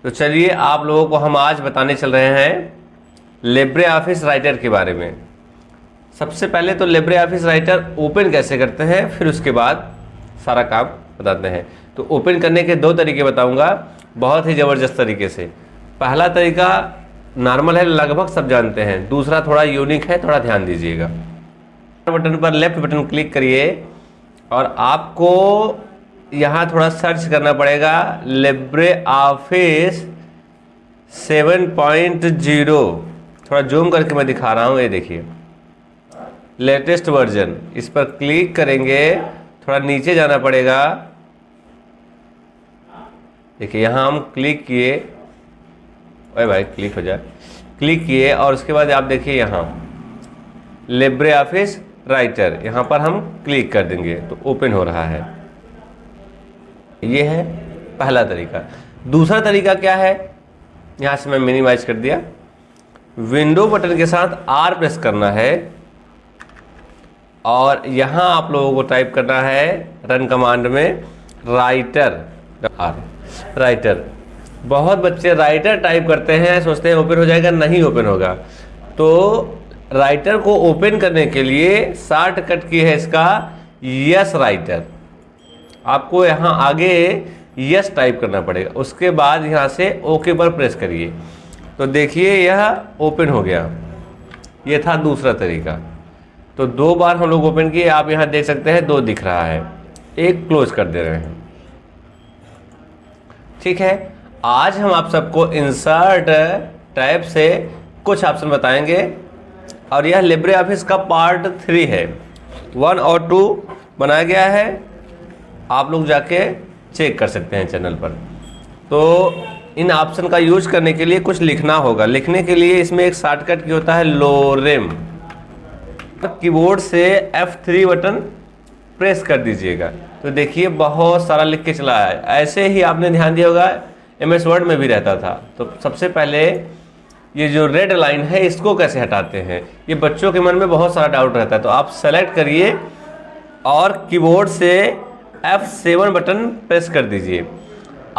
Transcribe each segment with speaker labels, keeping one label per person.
Speaker 1: तो चलिए आप लोगों को हम आज बताने चल रहे हैं लिब्रे ऑफिस राइटर के बारे में। सबसे पहले तो लिब्रे ऑफिस राइटर ओपन कैसे करते हैं, फिर उसके बाद सारा काम बताते हैं। तो ओपन करने के दो तरीके बताऊंगा, बहुत ही ज़बरदस्त तरीके से। पहला तरीका नॉर्मल है, लगभग सब जानते हैं। दूसरा थोड़ा यूनिक है, थोड़ा ध्यान दीजिएगा। बटन पर लेफ्ट बटन क्लिक करिए और आपको यहाँ थोड़ा सर्च करना पड़ेगा लिब्रे ऑफिस 7.0। थोड़ा जूम करके मैं दिखा रहा हूँ, ये देखिए लेटेस्ट वर्जन। इस पर क्लिक करेंगे, थोड़ा नीचे जाना पड़ेगा। देखिए यहाँ हम क्लिक किए, ओए भाई क्लिक हो जाए, क्लिक किए और उसके बाद आप देखिए यहाँ लिब्रे ऑफिस राइटर, यहाँ पर हम क्लिक कर देंगे तो ओपन हो रहा है। ये है पहला तरीका। दूसरा तरीका क्या है, यहाँ से मैं मिनिमाइज कर दिया। विंडो बटन के साथ आर प्रेस करना है और यहाँ आप लोगों को टाइप करना है रन कमांड में राइटर, राइटर। बहुत बच्चे राइटर टाइप करते हैं, सोचते हैं ओपन हो जाएगा, नहीं ओपन होगा। तो राइटर को ओपन करने के लिए शॉर्टकट की है इसका यस राइटर। आपको यहाँ आगे यस टाइप करना पड़ेगा, उसके बाद यहाँ से ओके पर प्रेस करिए तो देखिए यह ओपन हो गया। ये था दूसरा तरीका। तो दो बार हम लोग ओपन किए, आप यहाँ देख सकते हैं दो दिख रहा है, एक क्लोज कर दे रहे हैं। ठीक है, आज हम आप सबको इंसर्ट टैब से कुछ ऑप्शन बताएंगे और यह लिब्रे ऑफिस का पार्ट 3 है। 1 और 2 बनाया गया है, आप लोग जाके चेक कर सकते हैं चैनल पर। तो इन ऑप्शन का यूज करने के लिए कुछ लिखना होगा। लिखने के लिए इसमें एक शॉर्टकट की होता है लोरेम। कीबोर्ड से F3 बटन प्रेस कर दीजिएगा तो देखिए बहुत सारा लिख के चला है। ऐसे ही आपने ध्यान दिया होगा MS वर्ड में भी रहता था। तो सबसे पहले ये जो रेड लाइन है इसको कैसे हटाते हैं, ये बच्चों के मन में बहुत सारा डाउट रहता है। तो आप सेलेक्ट करिए और कीबोर्ड से F7 बटन प्रेस कर दीजिए।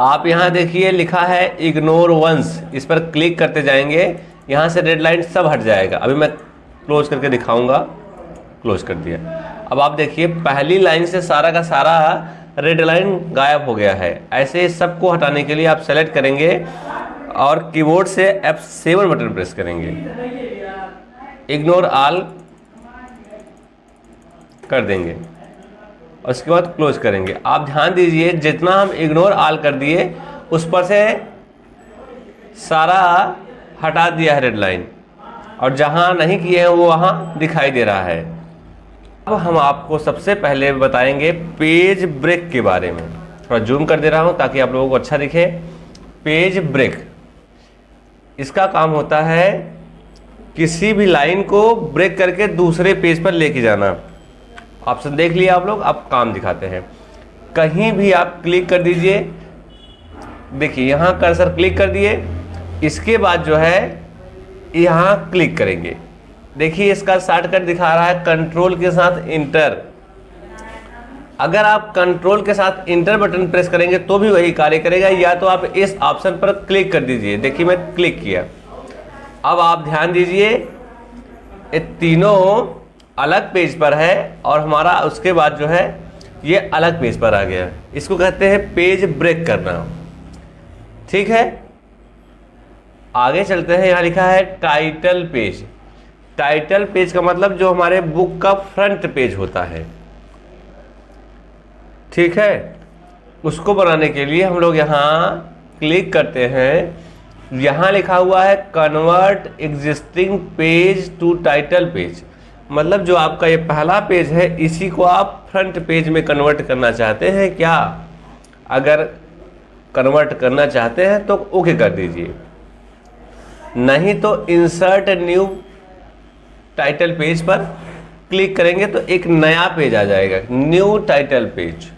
Speaker 1: आप यहाँ देखिए लिखा है इग्नोर वंस, इस पर क्लिक करते जाएंगे, यहाँ से रेड लाइन सब हट जाएगा। अभी मैं क्लोज करके दिखाऊंगा, क्लोज कर दिया। अब आप देखिए पहली लाइन से सारा का सारा रेड लाइन गायब हो गया है। ऐसे सबको हटाने के लिए आप सेलेक्ट करेंगे और कीबोर्ड से F7 बटन प्रेस करेंगे, इग्नोर ऑल कर देंगे और उसके बाद क्लोज करेंगे। आप ध्यान दीजिए जितना हम इग्नोर ऑल कर दिए उस पर से सारा हटा दिया है रेड लाइन, और जहां नहीं किए हैं वो वहां दिखाई दे रहा है। अब हम आपको सबसे पहले बताएंगे पेज ब्रेक के बारे में। थोड़ा जूम कर दे रहा हूं ताकि आप लोगों को अच्छा दिखे। पेज ब्रेक, इसका काम होता है किसी भी लाइन को ब्रेक करके दूसरे पेज पर लेके जाना। ऑप्शन देख लिया आप लोग, अब काम दिखाते हैं। कहीं भी आप क्लिक कर दीजिए, देखिए यहाँ कर्सर क्लिक कर दिए, इसके बाद जो है यहाँ क्लिक करेंगे। देखिए इसका शॉर्टकट दिखा रहा है कंट्रोल के साथ इंटर। अगर आप कंट्रोल के साथ इंटर बटन प्रेस करेंगे तो भी वही कार्य करेगा, या तो आप इस ऑप्शन पर क्लिक कर दीजिए। देखिए मैं क्लिक किया। अब आप ध्यान दीजिए ये तीनों अलग पेज पर है और हमारा उसके बाद जो है ये अलग पेज पर आ गया। इसको कहते हैं पेज ब्रेक करना। ठीक है, आगे चलते हैं। यहाँ लिखा है टाइटल पेज। टाइटल पेज का मतलब जो हमारे बुक का फ्रंट पेज होता है, ठीक है, उसको बनाने के लिए हम लोग यहाँ क्लिक करते हैं। यहाँ लिखा हुआ है convert existing page to title page. मतलब जो आपका ये पहला पेज है इसी को आप फ्रंट पेज में कन्वर्ट करना चाहते हैं क्या? अगर कन्वर्ट करना चाहते हैं तो ओके कर दीजिए, नहीं तो इंसर्ट न्यू टाइटल पेज पर क्लिक करेंगे तो एक नया पेज आ जाएगा, न्यू टाइटल पेज,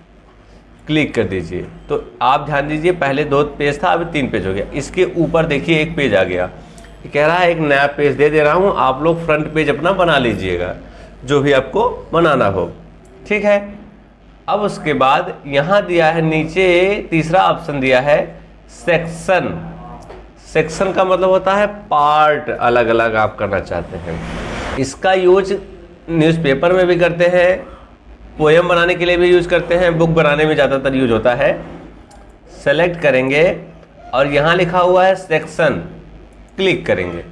Speaker 1: क्लिक कर दीजिए। तो आप ध्यान दीजिए पहले 2 पेज था, अभी 3 पेज हो गया। इसके ऊपर देखिए एक पेज आ गया, कह रहा है एक नया पेज दे रहा हूँ, आप लोग फ्रंट पेज अपना बना लीजिएगा जो भी आपको बनाना हो। ठीक है, अब उसके बाद यहाँ दिया है नीचे तीसरा ऑप्शन दिया है सेक्शन। सेक्शन का मतलब होता है पार्ट अलग अलग आप करना चाहते हैं। इसका यूज न्यूज़पेपर में भी करते हैं, पोएम बनाने के लिए भी यूज करते हैं, बुक बनाने में ज़्यादातर यूज होता है। सेलेक्ट करेंगे और यहाँ लिखा हुआ है सेक्शन, क्लिक करेंगे।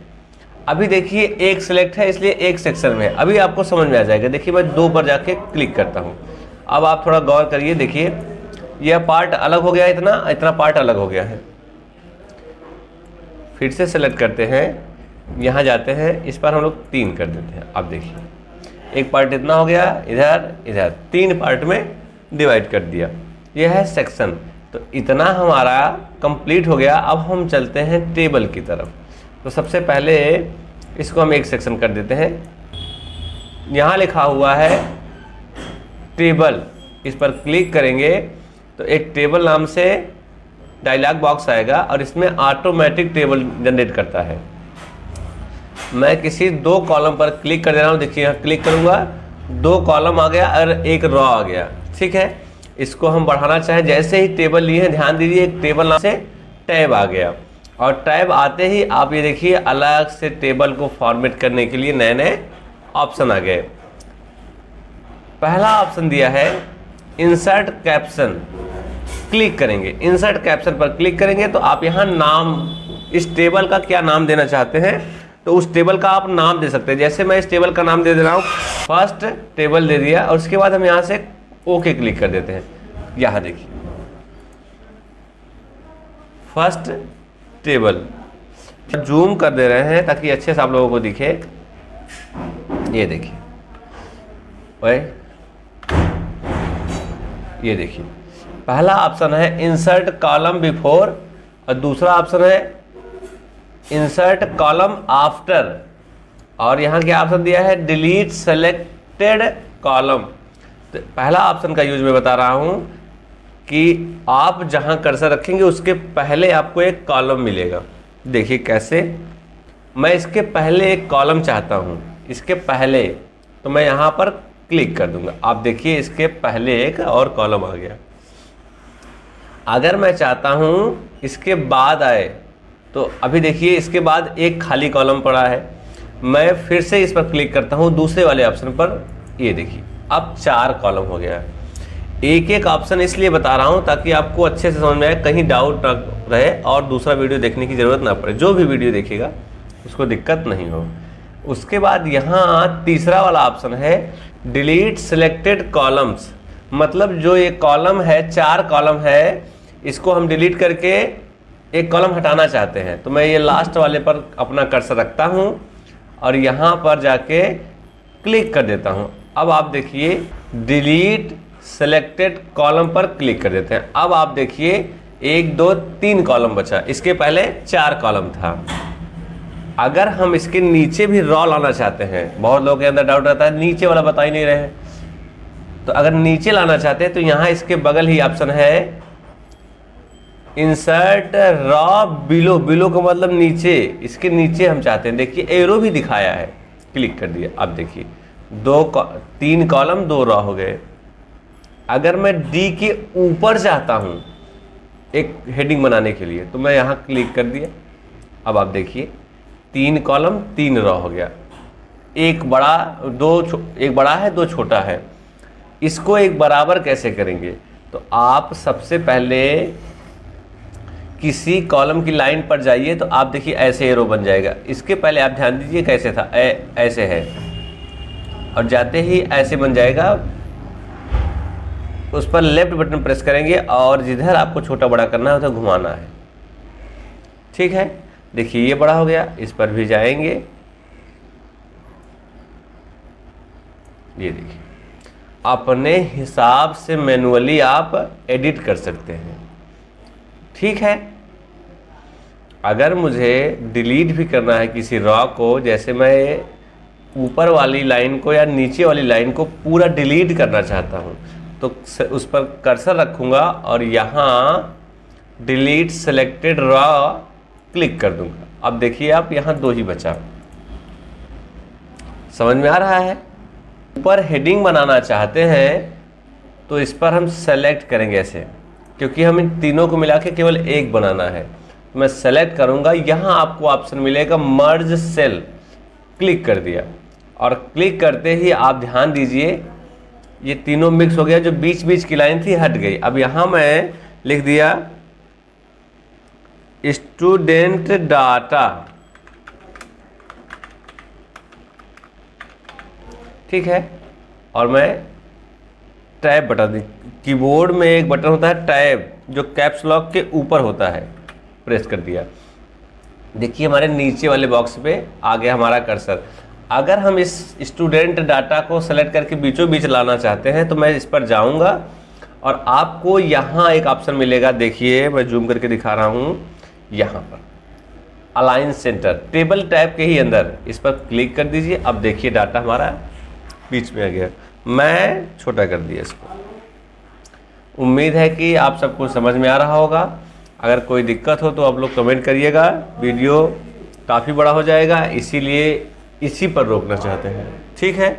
Speaker 1: अभी देखिए एक सिलेक्ट है इसलिए एक सेक्शन में है, अभी आपको समझ में आ जाएगा। देखिए मैं 2 पर जाके क्लिक करता हूँ। अब आप थोड़ा गौर करिए, देखिए यह पार्ट अलग हो गया, इतना इतना पार्ट अलग हो गया है। फिर से सेलेक्ट करते हैं, यहाँ जाते हैं, इस पर हम लोग 3 कर देते हैं। अब देखिए एक पार्ट इतना हो गया, इधर इधर 3 पार्ट में डिवाइड कर दिया। यह है सेक्शन। तो इतना हमारा कंप्लीट हो गया। अब हम चलते हैं टेबल की तरफ। तो सबसे पहले इसको हम एक सेक्शन कर देते हैं। यहाँ लिखा हुआ है टेबल, इस पर क्लिक करेंगे तो एक टेबल नाम से डायलॉग बॉक्स आएगा और इसमें ऑटोमेटिक टेबल जनरेट करता है। मैं किसी 2 कॉलम पर क्लिक कर दे रहा हूँ। देखिए यहाँ क्लिक करूँगा, 2 कॉलम आ गया और एक रॉ आ गया। ठीक है, इसको हम बढ़ाना चाहें, जैसे ही टेबल लिए हैं ध्यान दीजिए एक टेबल नाम से टैब आ गया और टैब आते ही आप ये देखिए अलग से टेबल को फॉर्मेट करने के लिए नए नए ऑप्शन आ गए। पहला ऑप्शन दिया है इंसर्ट कैप्शन, क्लिक करेंगे। इंसर्ट कैप्शन पर क्लिक करेंगे तो आप यहाँ नाम, इस टेबल का क्या नाम देना चाहते हैं तो उस टेबल का आप नाम दे सकते हैं। जैसे मैं इस टेबल का नाम दे रहा हूँ फर्स्ट टेबल दे दिया और उसके बाद हम यहाँ से ओके क्लिक कर देते हैं। यहाँ देखिए फर्स्ट टेबल, जूम कर दे रहे हैं ताकि अच्छे से आप लोगों को दिखे। ये देखिए ओए, ये देखिए पहला ऑप्शन है इंसर्ट कॉलम बिफोर और दूसरा ऑप्शन है इंसर्ट कॉलम आफ्टर और यहाँ क्या ऑप्शन दिया है डिलीट सेलेक्टेड कॉलम। तो पहला ऑप्शन का यूज मैं बता रहा हूँ कि आप जहाँ कर्सर रखेंगे उसके पहले आपको एक कॉलम मिलेगा। देखिए कैसे, मैं इसके पहले एक कॉलम चाहता हूँ, इसके पहले, तो मैं यहाँ पर क्लिक कर दूंगा। आप देखिए इसके पहले एक और कॉलम आ गया। अगर मैं चाहता हूँ इसके बाद आए तो अभी देखिए इसके बाद एक खाली कॉलम पड़ा है। मैं फिर से इस पर क्लिक करता हूँ दूसरे वाले ऑप्शन पर, ये देखिए अब 4 कॉलम हो गया है। एक एक ऑप्शन इसलिए बता रहा हूँ ताकि आपको अच्छे से समझ में आए, कहीं डाउट ना रहे और दूसरा वीडियो देखने की ज़रूरत ना पड़े। जो भी वीडियो देखेगा उसको दिक्कत नहीं हो। उसके बाद यहाँ तीसरा वाला ऑप्शन है डिलीट सिलेक्टेड कॉलम्स, मतलब जो ये कॉलम है 4 कॉलम है, इसको हम डिलीट करके एक कॉलम हटाना चाहते हैं। तो मैं ये लास्ट वाले पर अपना कर्सर रखता हूँ और यहाँ पर जाके क्लिक कर देता हूँ। अब आप देखिए डिलीट सेलेक्टेड कॉलम पर क्लिक कर देते हैं। अब आप देखिए 1 2 3 कॉलम बचा, इसके पहले 4 कॉलम था। अगर हम इसके नीचे भी रॉ लाना चाहते हैं, बहुत लोगों के अंदर डाउट रहता है नीचे वाला बता ही नहीं रहे, तो अगर नीचे लाना चाहते हैं तो यहाँ इसके बगल ही ऑप्शन है इंसर्ट रॉ बिलो। बिलो का मतलब नीचे, इसके नीचे हम चाहते हैं। देखिए एरो भी दिखाया है, क्लिक कर दिया। अब देखिए 3 कॉलम 2 रॉ हो गए। अगर मैं डी के ऊपर चाहता हूँ एक हेडिंग बनाने के लिए तो मैं यहाँ क्लिक कर दिया। अब आप देखिए 3 कॉलम 3 रॉ हो गया। एक बड़ा है 2 छोटा है। इसको एक बराबर कैसे करेंगे, तो आप सबसे पहले किसी कॉलम की लाइन पर जाइए तो आप देखिए ऐसे एरो बन जाएगा। इसके पहले आप ध्यान दीजिए कैसे था, ऐसे है और जाते ही ऐसे बन जाएगा। उस पर लेफ्ट बटन प्रेस करेंगे और जिधर आपको छोटा बड़ा करना है उधर घुमाना है। ठीक है, देखिए ये बड़ा हो गया। इस पर भी जाएंगे, ये देखिए अपने हिसाब से मैनुअली आप एडिट कर सकते हैं। ठीक है, अगर मुझे डिलीट भी करना है किसी रॉ को, जैसे मैं ऊपर वाली लाइन को या नीचे वाली लाइन को पूरा डिलीट करना चाहता हूँ, तो उस पर कर्सर रखूँगा और यहाँ डिलीट सेलेक्टेड रॉ क्लिक कर दूँगा। अब देखिए आप यहाँ 2 ही बचा। समझ में आ रहा है। ऊपर हेडिंग बनाना चाहते हैं तो इस पर हम सेलेक्ट करेंगे ऐसे, क्योंकि हम इन तीनों को मिला के केवल एक बनाना है। मैं सेलेक्ट करूंगा, यहाँ आपको ऑप्शन मिलेगा मर्ज सेल, क्लिक कर दिया और क्लिक करते ही आप ध्यान दीजिए ये तीनों मिक्स हो गया, जो बीच बीच की लाइन थी हट गई। अब यहाँ मैं लिख दिया स्टूडेंट डाटा, ठीक है, और मैं टैब बटन, कीबोर्ड में एक बटन होता है टैब जो कैप्स लॉक के ऊपर होता है, प्रेस कर दिया। देखिए हमारे नीचे वाले बॉक्स पे आ गया हमारा कर्सर। अगर हम इस स्टूडेंट डाटा को सेलेक्ट करके बीचों बीच लाना चाहते हैं तो मैं इस पर जाऊंगा और आपको यहाँ एक ऑप्शन मिलेगा, देखिए मैं जूम करके दिखा रहा हूँ, यहाँ पर अलाइन सेंटर, टेबल टैब के ही अंदर इस पर क्लिक कर दीजिए। अब देखिए डाटा हमारा बीच में आ गया, मैं छोटा कर दिया इसको। उम्मीद है कि आप सबको समझ में आ रहा होगा। अगर कोई दिक्कत हो तो आप लोग कमेंट करिएगा, वीडियो काफ़ी बड़ा हो जाएगा, इसीलिए इसी पर रोकना चाहते हैं, ठीक है।